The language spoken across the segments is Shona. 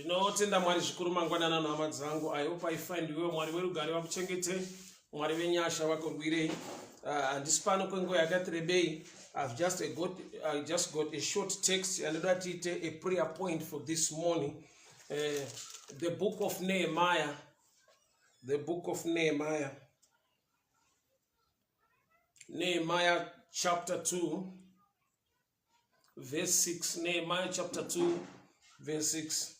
Ndinotenda Mwari zvikuru mangwanana nhama dzangu. I hope I find you Mwari werugare vakuchengete, Mwari wenyasha vakurwirei. Handisi pano kwenguva yakati rebei. I just got a short text and that is a prayer point for this morning. The book of Nehemiah. The book of Nehemiah. Nehemiah chapter 2 verse 6. Nehemiah chapter 2 verse 6.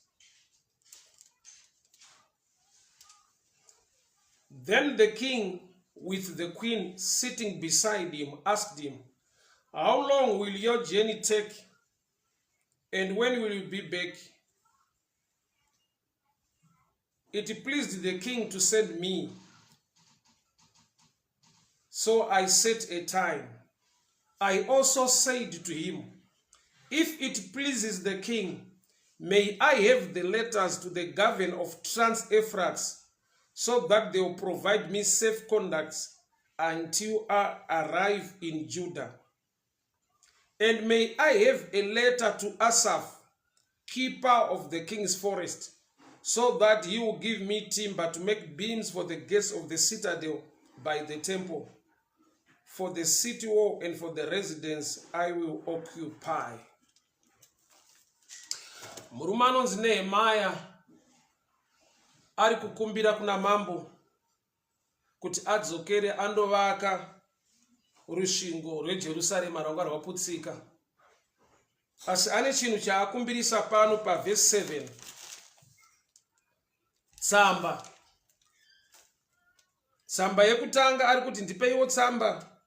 Then the king, with the queen sitting beside him, asked him, "How long will your journey take? And when will you be back?" It pleased the king to send me. So I set a time. I also said to him, "If it pleases the king, may I have the letters to the governor of Trans-Euphrates, so that they will provide me safe conducts until I arrive in Judah. And may I have a letter to Asaph, keeper of the king's forest, so that he will give me timber to make beams for the gates of the citadel by the temple, for the city wall and for the residence I will occupy." Murume anonzi Nehemiah ari kukumbira kuna mambo kuti adzokere andovaka rusvingo rweJerusarema rwanga rwaputsika. Asi ane chinhu chaakumbirisa pano paverse 7. Tsamba yekutanga ari kuti ndipeiwo tsamba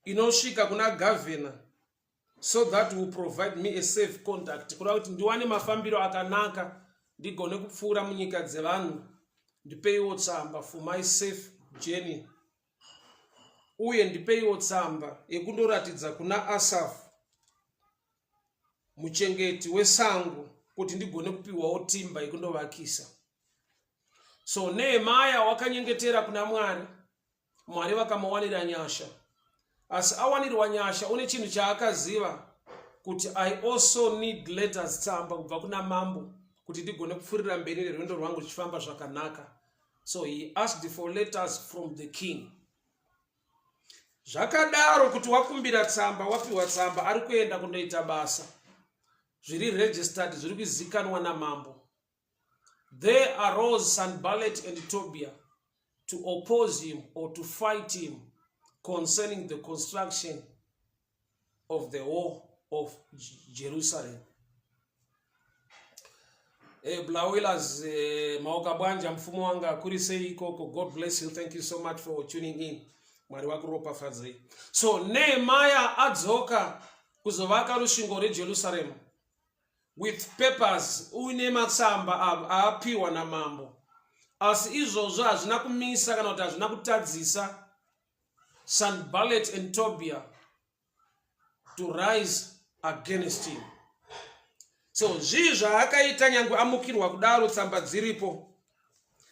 inosvika kuna governor, so that will provide me a safe conduct. Kuda kuti ndiwane mafambiro akanaka ndigone kupfuura munyika dzevanhu. Ndipeiwo tsamba for my safe journey. Uye ndipeiwo tsamba yekundoratidza kuna Asaph, muchengeti wesango, kuti ndigone kupiwawo timba yekundovakisa. So Nehemiah wakanyengetera kuna Mwari. Mwari vakamuwanira nyasha. Asi awanirwa nyasha, une chinhu chaakaziva kuti I also need letters, tsamba kubva kuna mambo, kuti ndigone kupfuurira mberi nerwendo rwangu ruchifamba zvakanaka. So he asked for letters from the king. Zvakadaro kuti wakumbira tsamba, wapiwa tsamba, ari kuenda kundoita basa, zviri registered, zviri kuzikanwa namambo. There arose Sanballat and Tobiah to oppose him or to fight him concerning the construction of the wall of Jerusalem. Blawilas maoka bwanja mfumo wanga kurisei ikoko. God bless you. Thank you so much for tuning in. Mwari wakuropa fadzei. So Nehemiah adzoka kuzovaka rusvingo reJerusarema with papers, uine matsamba aapiwa namambo. Asi izvozvo hazvina kumisa kana kuti hazvina kutadzisa Sanballat and Tobiah to rise against him. So zvii zvaakaita nyangwe amukirwa kudaro tsamba dziripo.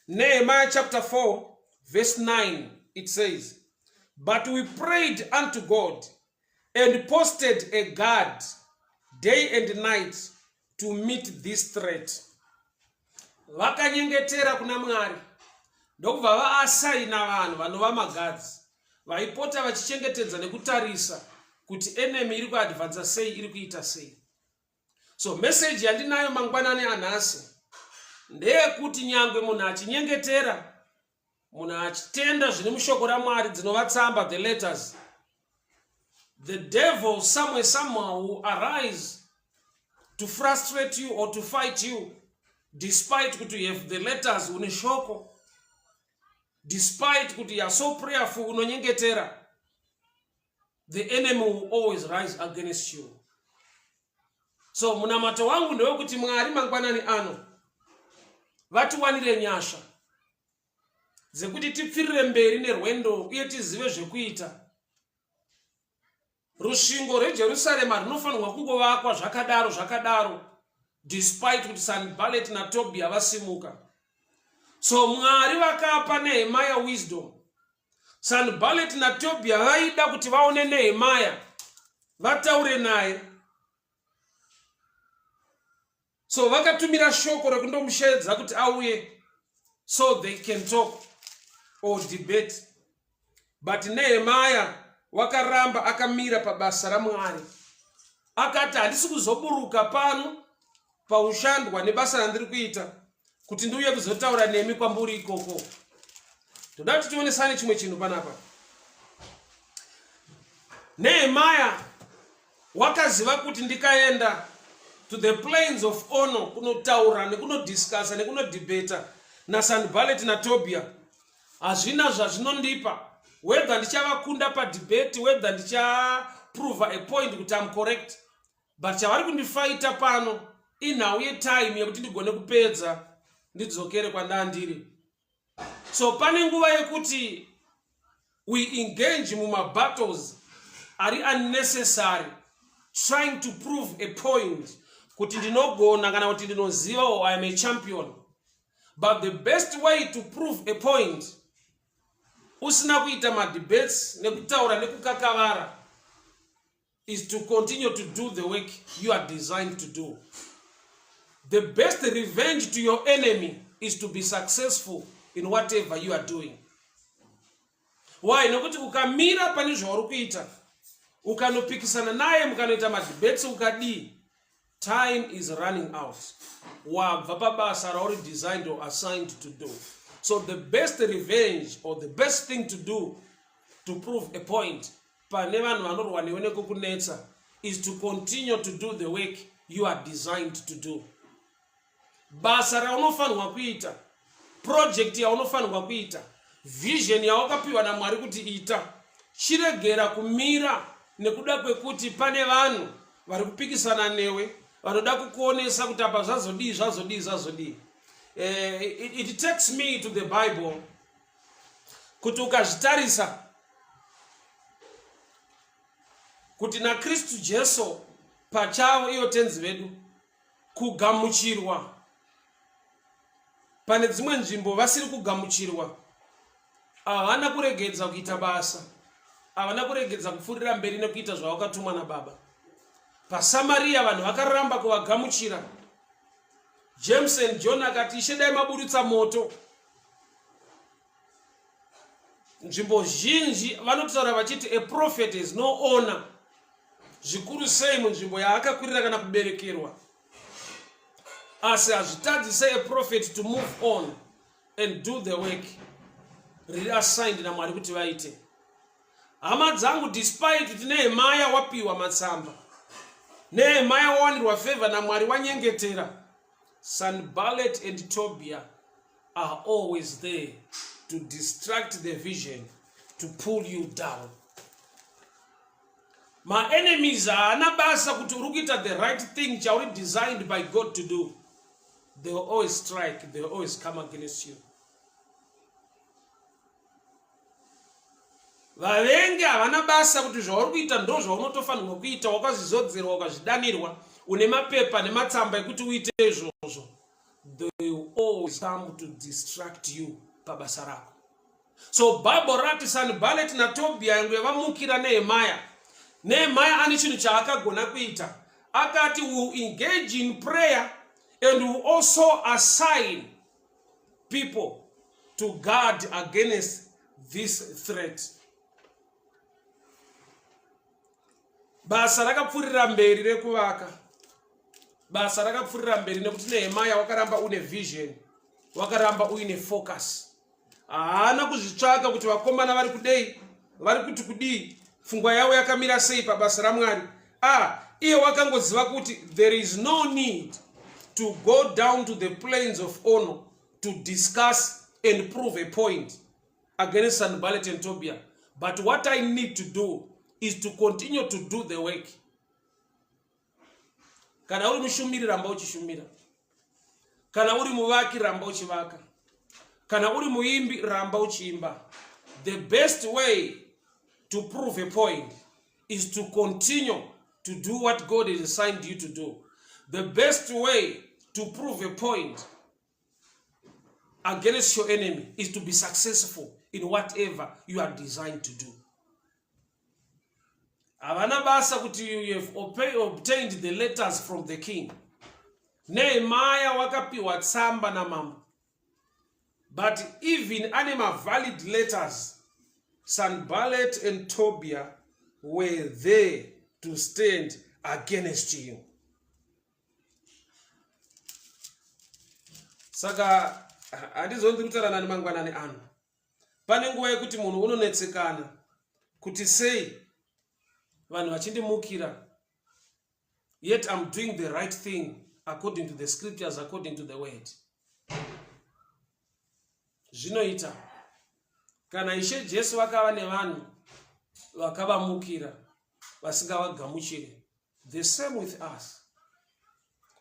Nehemiah chapter 4 verse 9 it says, "But we prayed unto God and posted a guard day and night to meet this threat." Vakanyengetera kuna Mwari ndokubva vaasaina vanhu vanova magadzi vaipota vachichengetedza nekutarisa kuti enemy iri kuadvance sei, iri kuita sei. So message yandinayo mangwanani anhasi ndeyekuti nyangwe munhu achinyengetera, munhu achitenda zviri mushoko raMwari dzinova tsamba, the letters, the devil somehow will arise to frustrate you or to fight you, despite kuti you have the letters une shoko, despite kuti you are so prayerful unonyengetera, the enemy will always rise against you. So munamato wangu ndewekuti Mwari mangwanani ano vatiwanire nyasha dzekuti tipfirire mberi nerwendo uye tizive zvekuita. Rusvingo reJerusarema rinofanirwa kungovakwa zvakadaro despite kuti Sanballat naTobiah vasimuka. So Mwari vakapa Nehemiah wisdom. Sanballat naTobiah vaida kuti vaone Nehemiah vataure naye So vakatumira shoko rekundomushedza kuti auye so they can talk or debate. But Nehemiah wakaramba akamira pabasa raMwari. Akati handisi kuzoburuka pano paushandwa nebasa randiri kuita kuti ndiuye kuzotaura nemi kwamburi ikoko. Toda kuti tionesane chimwe chinhu panapa. Nehemiah wakaziva kuti ndikaenda to the plains of honor kunotaura nekunodiscussa nekunodebata naSanballat naTobia, hazvina zvazvinondipa whether ndichavakunda padebate, whether ndichaprova a point kuti I'm correct, but chavari kundifaita pano inhau yetime yekuti ndigone kupedza ndidzokere kwandandiri. So pane nguva yekuti we engage mumabattles ari unnecessary, trying to prove a point kuti ndinogona kana kuti ndinoziva or I am a champion. But the best way to prove a point, usina kuita madebates nekutaura nekukakavara, is to continue to do the work you are designed to do. The best revenge to your enemy is to be successful in whatever you are doing. Why? Nokuti ukamira pane zvauri kuita, ukanopikisana naye mukanoita madebates ukadi, time is running out. Wabva pabasa rauri designed or assigned to do. So the best revenge or the best thing to do to prove a point pane vanhu vanorwa newe nekukunetsa is to continue to do the work you are designed to do. Basa raunofanirwa kuita, project yaunofanirwa kuita, vision yawakapiwa naMwari kuti ita, chiregera kumira nekuda kwekuti pane vanhu vari kupikisana newe vanoda kukuonesa kuti apa zvazodii. It takes me to the Bible kuti ukazvitarisa kuti naKristu Jesu pachavo ivo tenzi vedu kugamuchirwa, pane dzimwe nzvimbo vasiri kugamuchirwa, havana kuregedza kuita basa, havana kuregedza kupfuurira mberi nekuita zvavakatumwa naBaba. PaSamaria vanhu vakaramba kuvagamuchira. James and John akati Ishe dai maburitsa moto. Nzvimbo zhinji vanotaura vachiti a prophet is no honor, zvikuru sei munzvimbo yaakakurira kana kuberekerwa. Asi hazvitadzise a prophet to move on and do the work really assigned naMwari kuti vaite. Hama dzangu, despite kuti Nehemiah wapiwa matsamba, Nehemiah wawanirwa favor naMwari, wanyengetera, Sanballat and Tobiah are always there to distract the vision, to pull you down. My enemies are anabasa kuti urikuita the right thing chauri designed by God to do. They will always strike, they will always come against you. Vavengi havana basa kuti zvauri kuita ndo zvaunotofanirwa kuita, wakazvizodzerwa wakazvidanirwa, une mapepa nematsamba ekuti uite izvozvo. They will always come to distract you pabasa rako. So Bible rati Sanballat naTobia yangu vamukira Nehemiah. Nehemiah ane chinhu chaakagona kuita. Akati we will engage in prayer and we will also assign people to guard against this threat. Basa rakapfuurira mberi rekuvaka. Basa rakapfuurira mberi nekuti Nehemiah wakaramba une vision, wakaramba uine focus. Haana kuzvitsvaka kuti vakomana vari kudei, vari kuti kudii, pfungwa yavo yakamira sei pabasa raMwari. Iye wakangoziva kuti there is no need to go down to the plains of honor to discuss and prove a point against Sanballat and Tobiah. But what I need to do is to continue to do the work. Kana uri mushumiri ramba uchishumira. Kana uri muvaki ramba uchivaka. Kana uri muimbi ramba uchiimba. The best way to prove a point is to continue to do what God has assigned you to do. The best way to prove a point against your enemy is to be successful in whatever you are designed to do. Havana basa kuti you have obtained the letters from the king. Nehemiah wakapiwa tsamba namambo. But even animal valid letters, Sanballat and Tobiah were there to stand against you. Saka handizondi kutarana nemangwanani anu. Pane nguva yekuti munhu unonetsekana kuti sei vanhu vachindimukira, yet I'm doing the right thing according to the scriptures, according to the word. Zvinoita kana Ishe Jesu vakava nevanhu vakavamukira vasingavagamuchire, the same with us.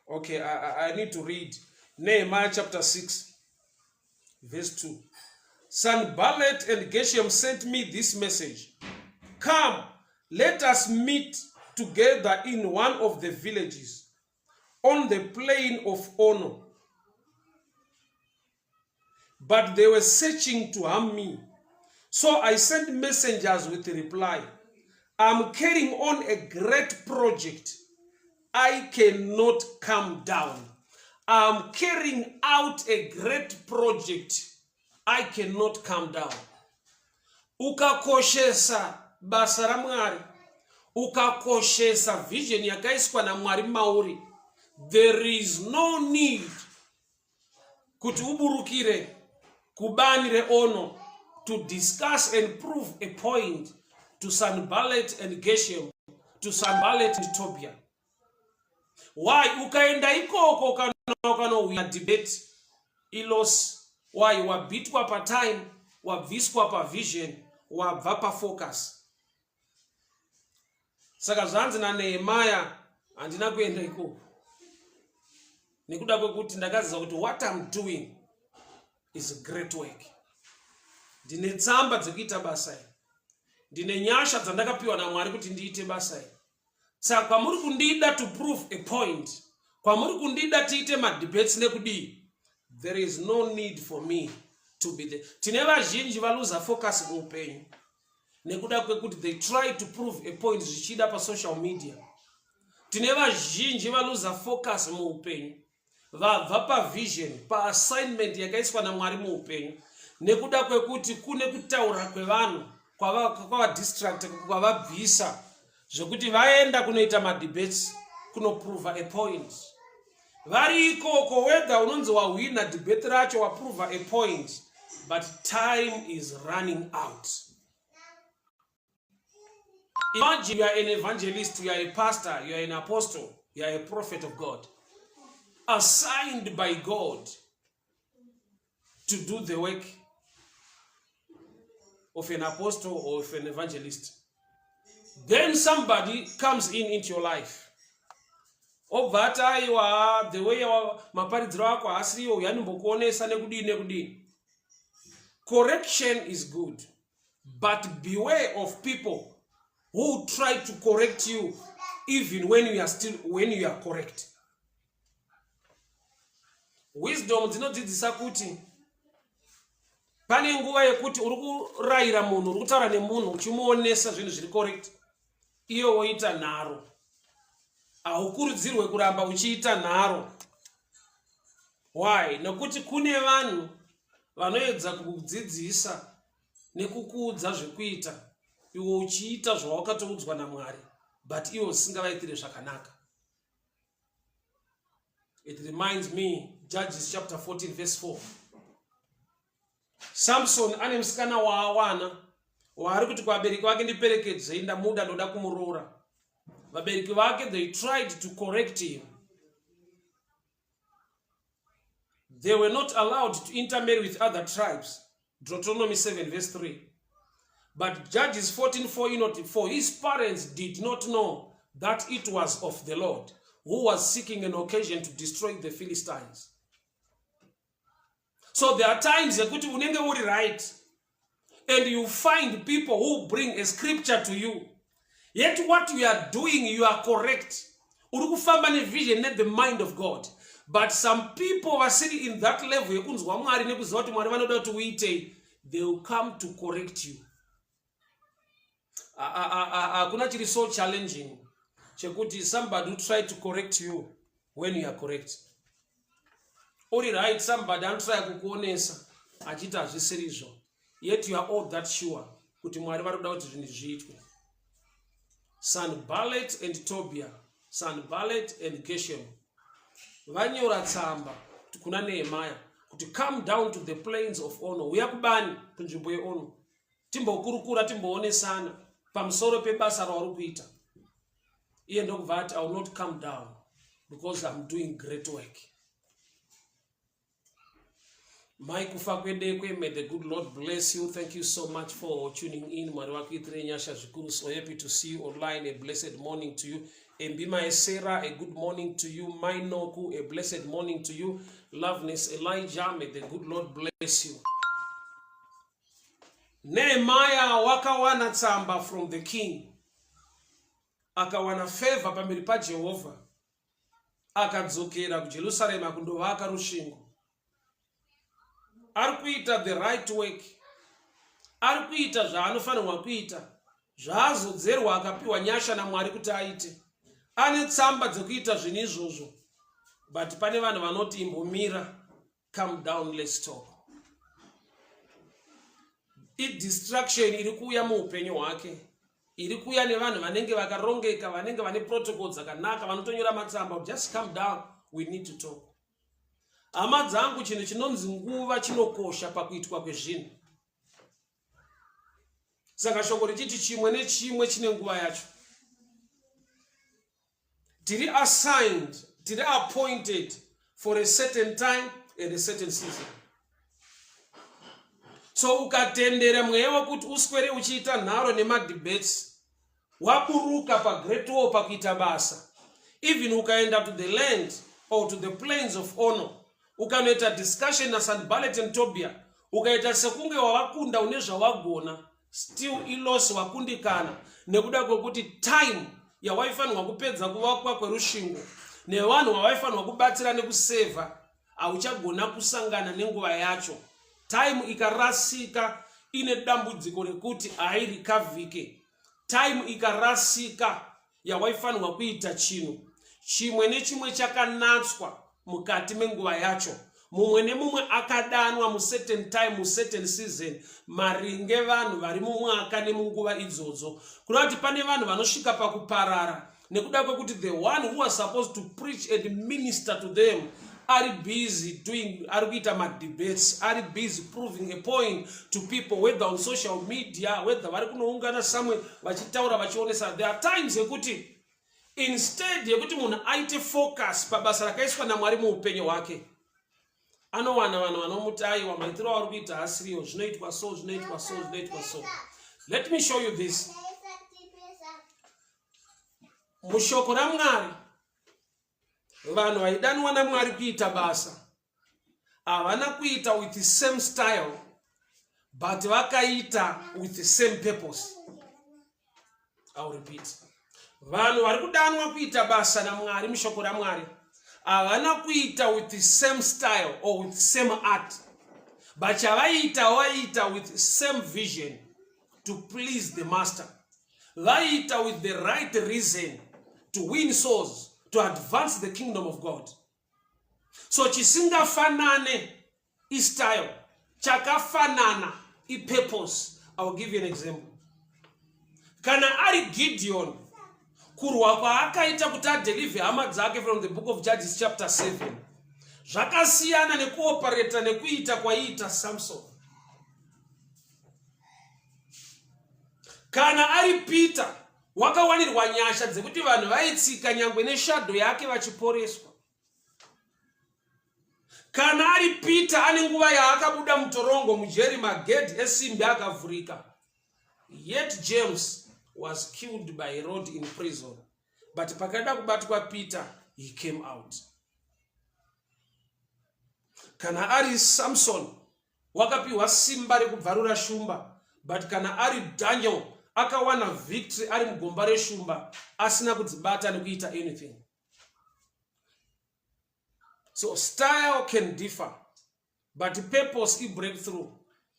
Okay, I need to read Nehemiah chapter 6 verse 2. Sanballat and Geshem sent me this message. Come, let us meet together in one of the villages on the plain of Ono. But they were searching to harm me. So I sent messengers with a reply. I'm carrying on a great project. I cannot come down. I'm carrying out a great project. I cannot come down. Ukakoshesa basa ra Mwari. Ukakoshesa vision yakaiswa na Mwari mauri. There is no need kuti uburukire kubanire Ono to discuss and prove a point to Sanballat and Geshem, to Sanballat and Tobiah. Why? Ukaenda ikoko kano we debate ilos. Why? Wabitwa pa time, wabviswa pa vision, wabva pa focus. Saka zvanzi na Nehemiah handina kuenda ikoko. Nekuda kwekuti ndakaziva kuti what I'm doing is a great work. Ndine tsamba dzekuita basa iri. Ndine nyasha dzandakapiwa naMwari kuti ndiite basa iri. Saka kwamuri kundida to prove a point, kwamuri kundida tiite madebates nekudii, there is no need for me to be there. Tine vazhinji valuza focus muupenyu nekuda kwekuti they try to prove a point zvichida pa social media. Tine vazhinji valuza focus muupenyu vabva pa vision, pa assignment yakaiswa naMwari muupenyu nekuda kwekuti kune kutaura kwevanhu kwava distract, kwavabvisa zvokuti vaenda kunoita madebates kunoprova a point. Vari ikoko whether unonzi wawina debate racho waprova a point, but time is running out. Imagine you are an evangelist, you are a pastor, you are an apostle, you are a prophet of God, assigned by God to do the work of an apostle or of an evangelist. Then somebody comes into your life. Obvata iwa the way maparidziro ako asiriwo yanombokuonesa nekudini. Correction is good, but beware of people who try to correct you even when you are correct. Wisdom dzinodzidzisa kuti pane nguva yekuti uri kurayira munhu, uri kutaura nemunhu uchimuonesa zvinhu zviri correct, iyo woita nharo. Haukurudzirwe kuramba uchiita nharo. Why? Nekuti kune vanhu vanoedza kukudzidzisa nekukuudza zvekuita iwe uchiita zvawakatoudzwa naMwari, but iwe usingavaitire zvakanaka. It reminds me Judges chapter 14 verse 4. Samson ane musikana waawana waari kuti kuvabereki vake ndiperekedzei ndamuda ndoda kumuroora. Vabereki vake they tried to correct him. They were not allowed to intermarry with other tribes. Deuteronomy 7 verse 3. But Judges 14:4, for his parents did not know that it was of the Lord, who was seeking an occasion to destroy the Philistines. So there are times yekuti unenge uri right, and you find people who bring a scripture to you. Yet what you are doing, you are correct. Uri kufamba ne vision net the mind of God. But some people are sitting in that level yekunzwa Mwari nekuziva kuti Mwari vanoda kuti uite, they will come to correct you. Kuna chiri so challenging chekuti somebody who try to correct you when you are correct. uri right, somebody anotry kukuonesa achiti hazvisirizvo, yet you are all that sure kuti Mwari vari kuda kuti zvinhu zviitwe. Sanballat and Tobiah, Sanballat and Geshem vanyora tsamba kuna Nehemiah kuti come down to the plains of Ono, uya kubani kunzvimbo yeOno, timbokurukura timboonesana pamusoro pebasa rauri kuita. Iye ndokubva ati I will not come down because I'm doing great work. Mai kufa kwedekwe, may the good Lord bless you. Thank you so much for tuning in. Mwari wakuitire nyasha zvikuru. So happy to see you online. A blessed morning to you. Embima Esera, a good morning to you. Mainoku, a blessed morning to you. Loveness Elijah, may the good Lord bless you. Nehemiah wakawana tsamba from the king. Akawana favor pamberi pa Jehovah. Akadzokera ku Jerusalem akundovaka rusvingo. Ari kuita the right work. Ari kuita zvaanofanirwa kuita. Zvaazodzerwa akapiwa nyasha naMwari kuti aite. Ane tsamba dzekuita zvinhu izvozvo. But pane vanhu vanoti imbomira, come down, let's talk. Distraction iri kuuya muupenyu hwake. Iri kuuya nevanhu vanenge vakarongeka, vanenge vane protocols dzakanaka, vanotonyora matsamba, just come down, we need to talk. Hama dzangu, chinhu chinonzi nguva chinokosha pakuitwa kwezvinhu. Saka shoko richiti chimwe nechimwe chine nguva yacho. Tiri assigned, tiri appointed for a certain time and a certain season. So ukatendera mweya wekuti uswere uchiita nharo nemadebates, waburuka pagreat war pakuita basa. Even ukaenda to the land or to the plains of Ono, ukanoita discussion na Sanballat and Tobiah, ukaita sekunge wawakunda une zvawagona, still ilosi wakundikana nekuda kwekuti time yawaifanirwa kupedza kuvakwa kwerusvingo nevanhu vavaifanirwa kubatsira nekuseva hauchagona kusangana nenguva yacho. Time ikarasika ine dambudziko rekuti hairikavhike. Time ikarasika yawaifanirwa kuita chinhu chimwe nechimwe chakanatswa mukati menguva yacho. Mumwe nemumwe akadanwa mu certain time, mu certain season, maringe vanhu vari mumwaka nemunguva idzodzo. Kunoti pane vanhu vanosvika pakuparara nekuda kwekuti the one who was supposed to preach and minister to them are busy doing, are kuita debates, are busy proving a point to people, whether on social media, whether vari kunoungana somewhere vachitaura vachionesa. There are times yekuti instead yekuti munhu aite focus pabasa rakaiswa naMwari muupenyu hwake, anowana vanhu vanomuti aiwa maitiro auri kuita hasiriyo, zvinoitwa so, zvinoitwa so, zvinoitwa so. Let me show you this. Mushoko raMwari, vanhu vaidanwa naMwari kuita basa havana kuita with the same style, but vakaita with the same purpose. I'll repeat. Vanhu vari kudanwa kuita basa naMwari mushoko raMwari havana kuita with the same style or with the same art, but vaita with the same vision to please the master. Vaita with the right reason to win souls, to advance the kingdom of God. So chisingafanane I style, chakafanana I purpose. I will give you an example. Kana ari Gideon kurwa kwaakaita kuti adeliver hama dzake from the book of Judges chapter 7, zvakasiyana nekuoperata nekuita kwaiita Samson. Kana ari Peter wakawanirwa nyasha dzekuti vanhu vaitsika nyangwe neshadow yake vachiporeswa. Kana ari Peter ane nguva yaakabuda mutorongo mujeri magedhi esimbi akavhurika. Yet James was killed by Herod in prison. But pakada kubatwa Peter, he came out. Kana ari Samson wakapiwa simba rekubvarura shumba. But kana ari Daniel akawana victory ari mugomba reshumba asina kudzibata nekuita anything. So style can differ, but the purpose is breakthrough.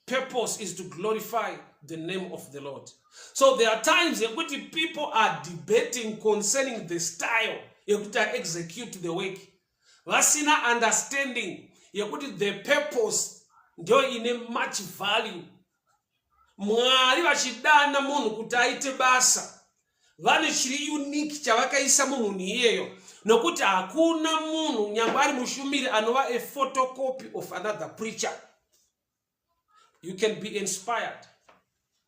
Purpose is to glorify the name of the Lord. So there are times when people are debating concerning the style to execute the work. Vasina understanding yekuti the purpose ndio ine much value. Mwari vachidana munhu kuti aite basa, vane chiri unique chavakaisa mumunhu iyeyo, nokuti hakuna munhu nyangwe ari mushumiri anova a photocopy of another preacher. You can be inspired,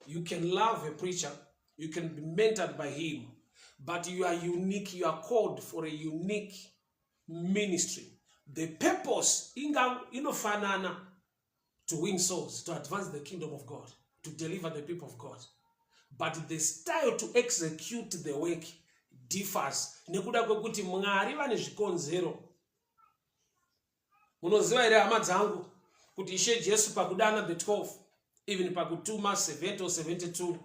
you can love a preacher, you can be mentored by him, but you are unique. You are called for a unique ministry. The purpose inofanana, to win souls, to advance the kingdom of God, to deliver the people of God. But the style to execute the work differs. Nekuda kwekuti Mwari vane zvikonzero. Munoziva here hama dzangu kuti Ishe Jesu pakudana the 12, even pakutuma 70 or 72,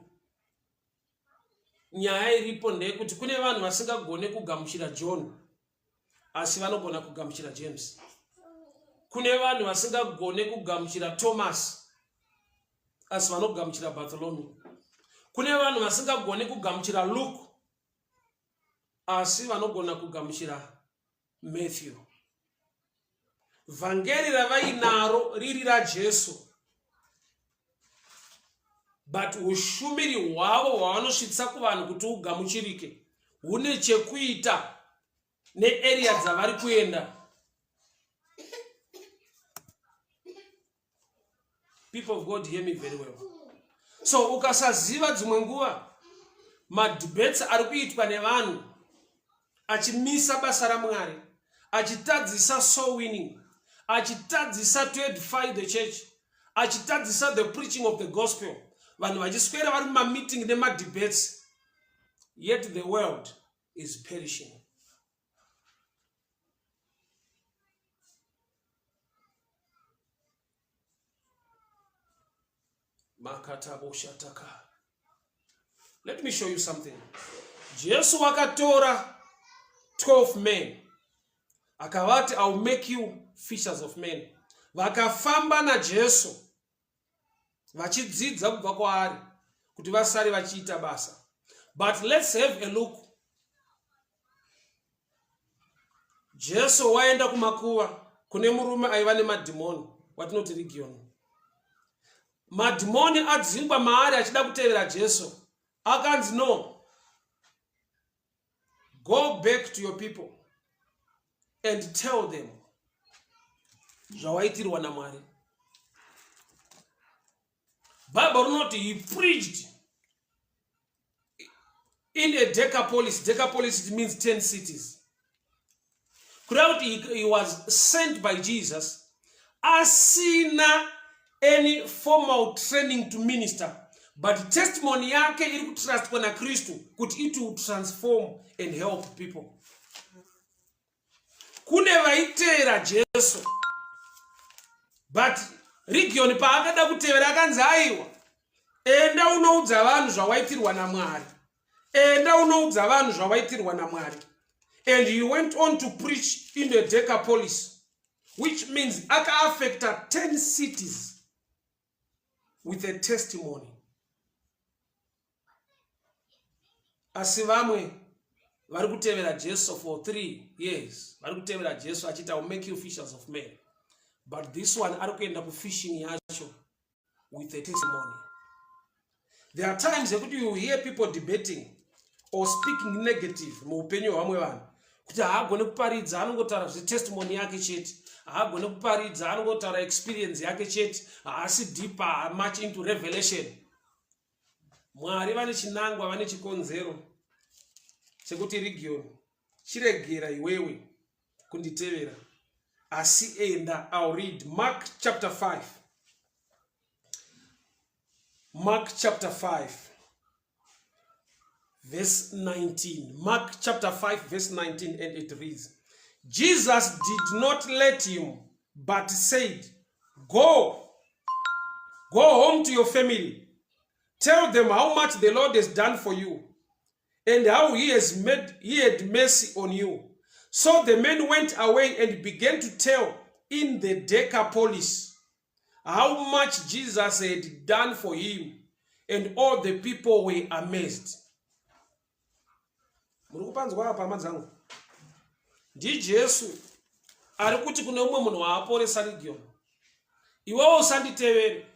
nyaya iripo ndeyekuti kune vanhu vasingagone kugamuchira John asi vanogona kugamuchira James. Kune vanhu vasingagone kugamuchira Thomas asi vanogamuchira Bartholomew. Kune vanhu vasingagone kugamuchira Luke asi vanogona kugamuchira Matthew. Vhangeri ravainaro riri raJesu, but ushumiri hwavo hwavanosvitsa kuvanhu kuti ugamuchirike hune chekuita nearea dzavari kuenda. People of God, hear me very well. So ukasaziva dzimwe nguva madebates ari kuitwa nevanhu achimisa basa raMwari, achitadzisa soul winning, achitadzisa to edify the church, achitadzisa the preaching of the gospel, vanhu vachiswera vari mumameeting nemadebates, yet the world is perishing. Let me show you something. Jesu wakatora 12 men akavati, I will make you fishers of men. Vakafamba na Jesu vachidzidza kubva kwaari kuti vasare vachiita basa. But let's have a look. Jesu waenda kumakuva kune murume aiva nemadhimoni watinoti Legion. Madhimoni adzingwa maari achida kutevera Jesu. Akanzi no, go back to your people and tell them zvawaitirwa naMwari. Bible runoti he preached in a Decapolis. Decapolis, it means 10 cities. He was sent by Jesus asina any formal training to minister, but testimony yake iri kutrustwa na Kristu kuti it will transform and help people. Kune vaitera Jesu, but Legion paakada kutevera akanzi aiwa, enda unoudza vanhu zvawaitirwa naMwari, enda unoudza vanhu zvawaitirwa naMwari. And he went on to preach in the Decapolis, which means aka affected 10 cities with a testimony. Asi vamwe vari kutevera Jesu for 3 years, vari kutevera Jesu achita, I will make you fishers of men. But this one ari kuenda kufishing yacho with a testimony. There are times that you hear people debating or speaking negative muupenyu hwamwe vanhu kuti haagone kuparidza, anongotaura testimony yake chete, haagone kuparidza, anongotaura experience yake chete, haasi deeper much into revelation. Mwari vane chinangwa, vane chikonzero chekuti Legion chiregera iwewe kunditevera. Asi enda, I'll read Mark chapter 5. Mark chapter 5 verse 19. Mark chapter 5 verse 19, and it reads, Jesus did not let him, but said, Go home to your family. Tell them how much the Lord has done for you, and how he had mercy on you. So the men went away and began to tell in the Decapolis how much Jesus had done for him, and all the people were amazed. Ndi Jesu ari kuti kune umwe munhu waaporesa region, iwewo usanditevere.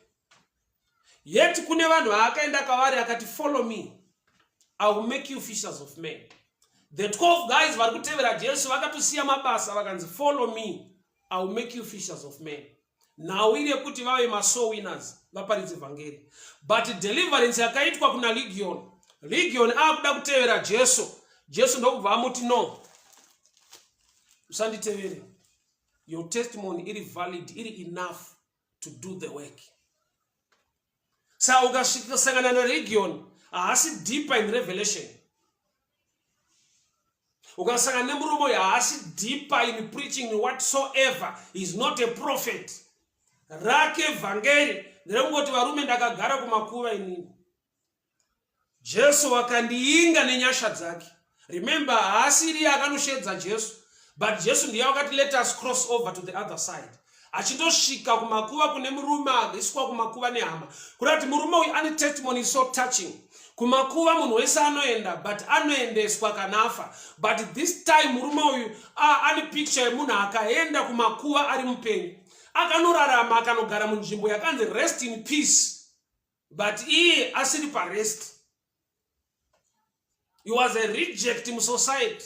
Yet kune vanhu vaakaenda kwavari akati follow me, I will make you fishers of men. The 12 guys vari kutevera Jesu vakatosiya mabasa vakanzi follow me, I will make you fishers of men. Now iri yekuti vave masoul winners vaparidze vhangeri. But deliverance yakaitwa kuna legion. Legion akuda kutevera Jesu. Jesu ndokubva amuti no, usanditevere. Your testimony iri valid, iri enough to do the work. Sa ukasangana na legion haasi deeper in revelation. Ukasangana nemurume haasi deeper in preaching whatsoever. He is not a prophet. Rake vhangeri nderengoti varume ndakagara kumakuva inini. Jesu wakandiinga nenyasha dzake. Remember, haasi iriye akanoshedza Jesu, but Jesu ndiye wakati let us cross over to the other side. Achindosvika kumakuva kune murume agaiswa kumakuva nehama. Kurati murume uyu ane testimony so touching. Kumakuva munhu wese anoenda, but anoendeswa kanafa. But this time murume uyu ane picture yemunhu akaenda kumakuva ari mupenyu. Akanorarama akanogara munzvimbo yakanzi rest in peace. But iye asiri parest. He was a reject in society.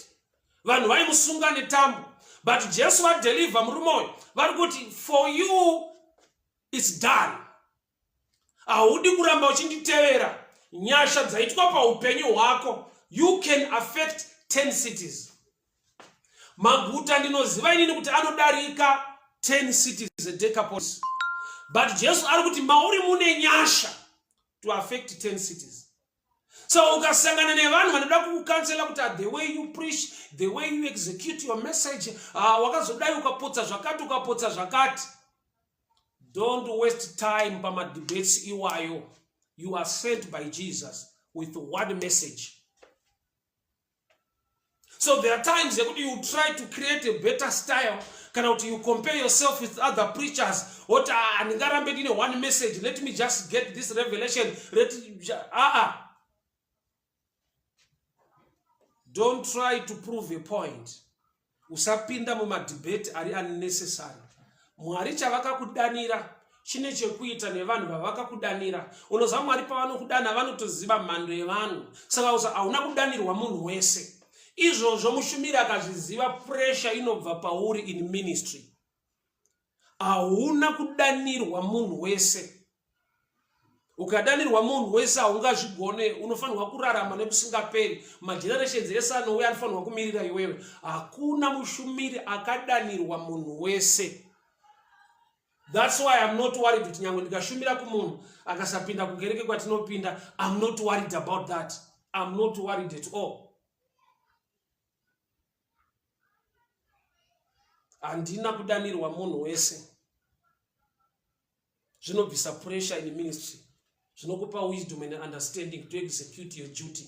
Vanhu vaimusunga netambo. But Jesu deliver murume uyu. Vari kuti for you it's done. Haudi kuramba uchinditevera. Nyasha dzaitwa paupenyu hwako. You can affect 10 cities. Maguta ndinoziva inini kuti anodarika 10 cities a decapolis. But Jesu ari kuti mauri mune nyasha to affect 10 cities. So ukasangana nevanhu vanoda kukukansela kuti the way you preach, the way you execute your message, wakazodai ukapotsa zvakati ukapotsa zvakati. Don't waste time pama debates iwayo. You are sent by Jesus with one message. So there are times that you try to create a better style. Cannot you compare yourself with other preachers? What one message? Let me just get this revelation. Don't try to prove a point. Usapinda muma debate ari unnecessary. Mwari chavakakudanira chine chekuita nevanhu vavakakudanira. Unoziva Mwari pavanokudana vanotoziva mhando yevanhu. Saka hauna kudanirwa munhu wese. Izvozvo mushumiri akazviziva pressure inobva pauri in ministry. Hauna kudanirwa munhu wese. Ukadanirwa munhu wese haungazvigone, unofanirwa kurarama nekusingaperi. Magenerations ese anouya anofanirwa kumirira iwewe. Hakuna mushumiri akadanirwa munhu wese. That's why I'm not worried kuti nyange ndikashumira kumunhu akasapinda kukereke kwatinopinda. I'm not worried about that. I'm not worried at all. Andina kudanirwa munhu wese. Zvinobvisa pressure in ministry. Zvinokupa wisdom and understanding to execute your duty.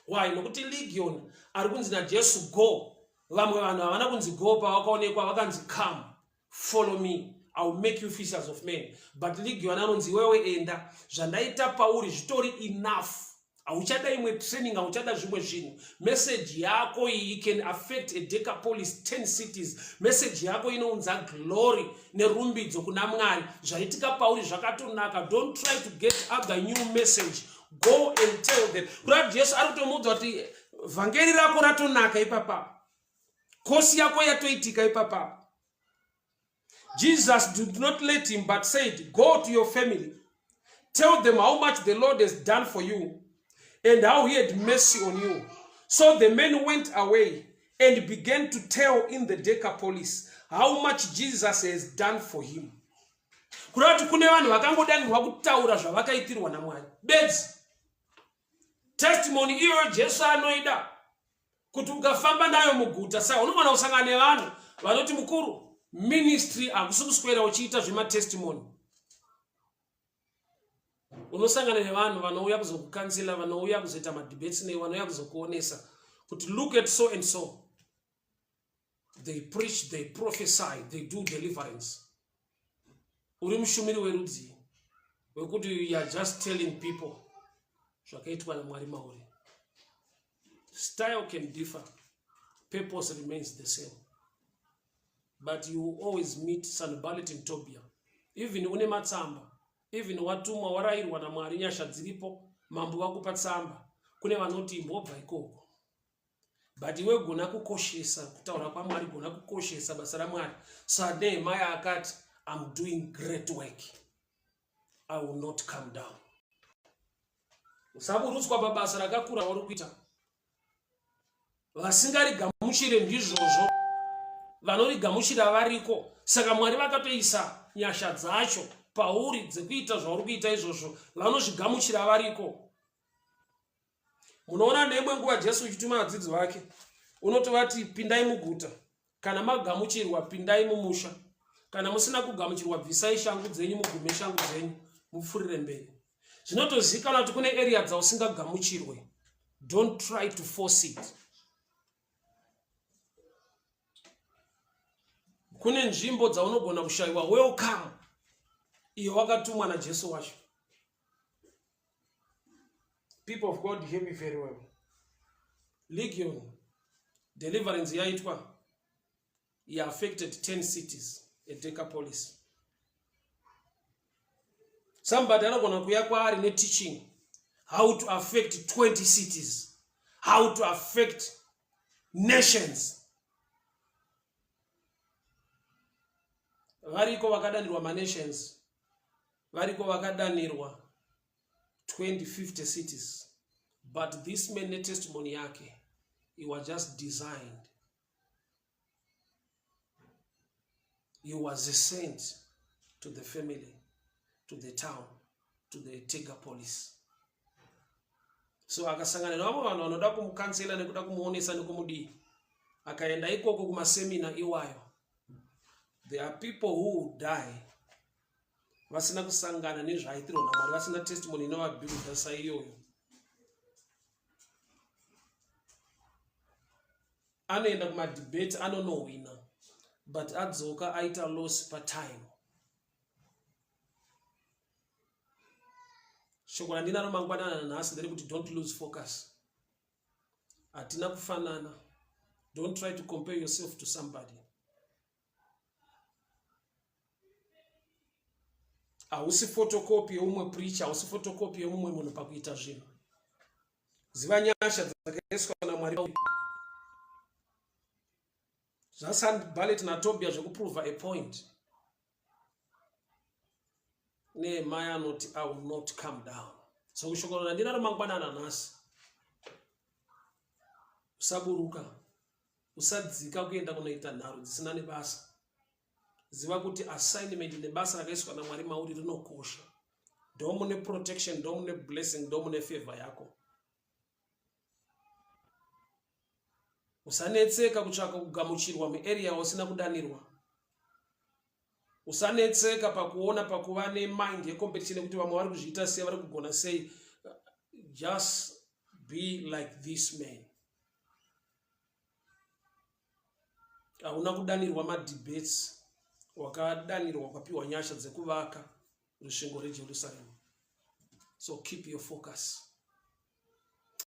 Why? Nokuti legion ari kunzi naJesu go. Vamwe vanhu havana kunzi go pavakaonekwa vakanzi come follow me, I will make you fishers of men. But legion anonzi wewe enda. Zvandaita pauri zvitori enough. Hauchada imwe training, hauchada zvimwe zvinhu. Message yako iyi can affect a decapolis 10 cities. Message yako inounza glory nerumbidzo kuna Mwari. Zvaitika pauri zvakatonaka. Don't try to get other new message. Go and tell them. Kura Jesu ari kutomudza kuti vhangeri rako ratonaka ipapa. Kosi yako yatoitika ipapa. Jesus did not let him but said, go to your family. Tell them how much the Lord has done for you and how he had mercy on you. So the men went away and began to tell in the Decapolis how much Jesus has done for him. Kurati kune vanhu vakangodanirwa kutaura zvavakaitirwa naMwari. Bedzi. Testimony iyo Jesu anoida. Kuti ukafamba nayo muguta. Saka unowana usangana nevanhu vanoti mukuru ministry akusi kuswera uchiita zvema testimony. Unosangana nevanhu vanouya kuzokukansela, vanouya kuzoita madebates newe, vanouya kuzokuonesa kuti look at so and so. They preach, they prophesy, they do deliverance. Uri mushumiri werudzi wekuti you are just telling people zvakaitwa naMwari mauri. Style can differ, purpose remains the same. but you will always meet Sanballat and Tobiah. Even une matsamba, even watumwa warairwa na Mwari, nyasha dziripo, mambo vakupa tsamba, kune vanoti imbobva ikoko. But iwe gona kukoshesa, kutaura kwa Mwari gona kukoshesa basa ra Mwari. So Nehemiah akati, I'm doing great work. I will not come down. Usaburutswa babasa rakakura uri kuita. Vasingarigamuchire ndizvozvo, vanorigamuchira variko. Saka Mwari vakatoisa nyasha dzacho pauri dzekuita zvauri kuita izvozvo, vanozvigamuchira variko. Munoona nemwe nguva Jesu uchituma vadzidzi vake, unotovati pindai muguta, kana magamuchirwa pindai mumusha, kana musina kugamuchirwa bvisai shangu dzenyu mugume shangu dzenyu mupfurire mberi. Zvinotozikanwa kuti kune area dzausingagamuchirwe. Don't try to force it. Kune nzvimbo dzaunogona kushayiwa welcome, iyo wakatumwa naJesu wacho. People of God, hear me very well. Legion deliverance yaitwa, he affected 10 cities at Decapolis. Somebody anogona kuya kwaari ne teaching how to affect 20 cities, how to affect nations. Variko vakadanirwa nations, variko vakadanirwa 20-50 cities. But this man testimony yake, he was just designed. He was a saint to the family, to the town, to the Decapolis. So akasangana navo vanhu vanoda kumukansela nekuda kumuonesa nekumudii. Akaenda ikoko kumasemina iwayo. There are people who die vasina kusangana nezvaitirwa naMwari, vasina testimony inovabhiuda saiyoyo. Anoenda kumadebate anonowina, but adzoka aita loss per time. Shoko randinaro mangwanana nhasi nderekuti don't lose focus. Hatina kufanana. Don't try to compare yourself to somebody. Hausi photocopy yeumwe preacher, hausi photocopy yeumwe munhu pakuita zvinhu. Ziva nyasha dzakaiswa naMwari. Sanballat naTobiah zvekuprova a point. Nehemiah anoti, I will not come down. So kushoko randinaro mangwanana nhasi. Usaburuka. Usadzika kuenda kunoita nharo dzisina nebasa. Ziva kuti assignment nebasa rakaiswa naMwari mauri rinokosha. Ndomune protection, ndomune blessing, ndomune favor yako. Usanetseka kutsvaka kugamuchirwa muarea usina kudanirwa. Usanetseka pakuona pakuva nemind yecompetition kuti vamwe vari kuzviita sei, vari kugona sei. Just be like this man. Hauna kudanirwa madebates, wakadanirwa kwapiwa nyasha dzekuvaka rusvingo reJerusarema. So keep your focus.